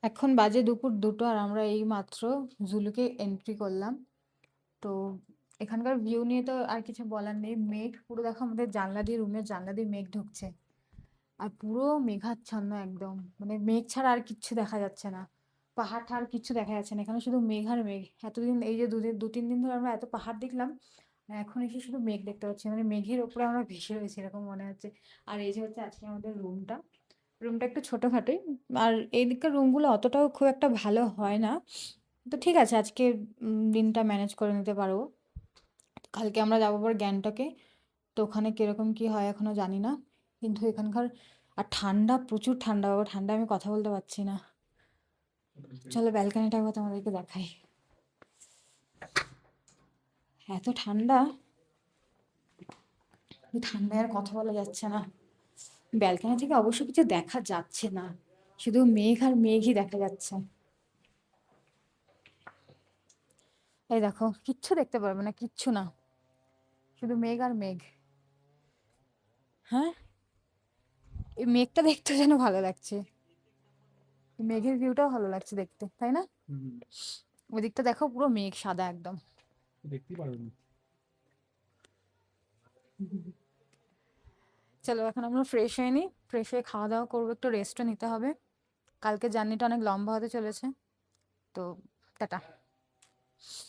এখন বাজে দুপুর 2টো আর আমরা এই মাত্র জুলুকে এন্ট্রি করলাম। তো এখানকার ভিউ নিয়ে তো আর কিছু বলার নেই। মেঘ পুরো দেখো, আমাদের জানলা দিয়ে, রুমের জানলা দিয়ে মেঘ ঢুকছে। আর পুরো মেঘাচ্ছন্ন একদম, মানে মেঘ ছাড়া আর কিচ্ছু দেখা যাচ্ছে না। পাহাড় ঠাড় কিচ্ছু দেখা যাচ্ছে না, এখানে শুধু মেঘ আর মেঘ। এতদিন এই যে 2-3 দিন ধরে আমরা এত পাহাড় দেখলাম, আর এখন এসে শুধু মেঘ দেখতে পাচ্ছি, মানে মেঘের ওপরে আমরা ভেসে রয়েছি এরকম মনে হচ্ছে। আর এই যে হচ্ছে আজকে আমাদের রুমটা। রুমটা একটু ছোটোখাটোই। আর এই দিককার রুমগুলো অতটাও খুব একটা ভালো হয় না। তো ঠিক আছে, আজকে দিনটা ম্যানেজ করে নিতে পারবো। কালকে আমরা যাবো পর গ্যাংটকে। তো ওখানে কিরকম কি হয় এখনো জানি না। কিন্তু এখানকার আর ঠান্ডা, প্রচুর ঠান্ডা বাবা, ঠান্ডায় আমি কথা বলতে পারছি না। চলো ব্যালকনিটা একবার তোমাদেরকে দেখাই। এত ঠান্ডা, এই ঠান্ডায় আর কথা বলা যাচ্ছে না। ব্যালকনি থেকে অবশ্য কিছু দেখা যাচ্ছে না, শুধু মেঘ আর মেঘই দেখা যাচ্ছে। এই দেখো, কিচ্ছু দেখতে পারবে না, কিচ্ছু না, শুধু মেঘ আর মেঘ। হ্যাঁ, এই মেঘটা দেখতে যেন ভালো লাগছে, এই মেঘের ভিউটাও ভালো লাগছে দেখতে, তাই না? ওদিকটা দেখো, পুরো মেঘ সাদা একদম। দেখতেই পারবেন। চলো এখন আমরা ফ্রেশ হয়ে নিই, ফ্রেশ হয়ে খাওয়া দাওয়া করবো, একটু রেস্টও নিতে হবে। কালকে জার্নিটা অনেক লম্বা হতে চলেছে। তো টাটা।